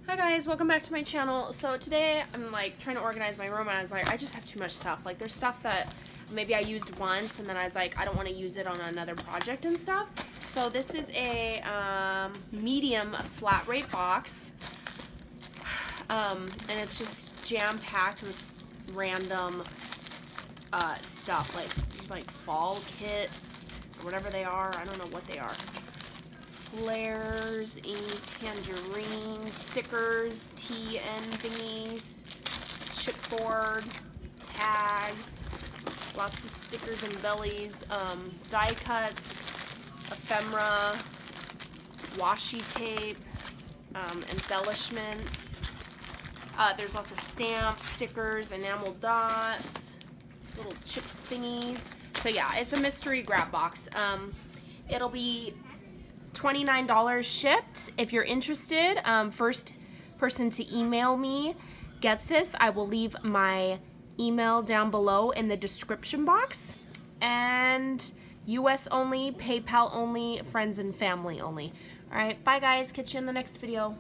Hi guys, welcome back to my channel. So today I'm like trying to organize my room and I was like, I just have too much stuff. Like there's stuff that maybe I used once and then I was like, I don't want to use it on another project and stuff. So this is a medium flat rate box. And it's just jam-packed with random stuff. Like there's like fall kits or whatever they are. I don't know what they are. Flares, ink, tangerine, stickers, TN thingies, chipboard, tags, lots of stickers and bellies, die cuts, ephemera, washi tape, embellishments. There's lots of stamps, stickers, enamel dots, little chip thingies. So yeah, it's a mystery grab box. It'll be $29 shipped. If you're interested, first person to email me gets this. I will leave my email down below in the description box. And US only, PayPal only, friends and family only. Alright, bye guys. Catch you in the next video.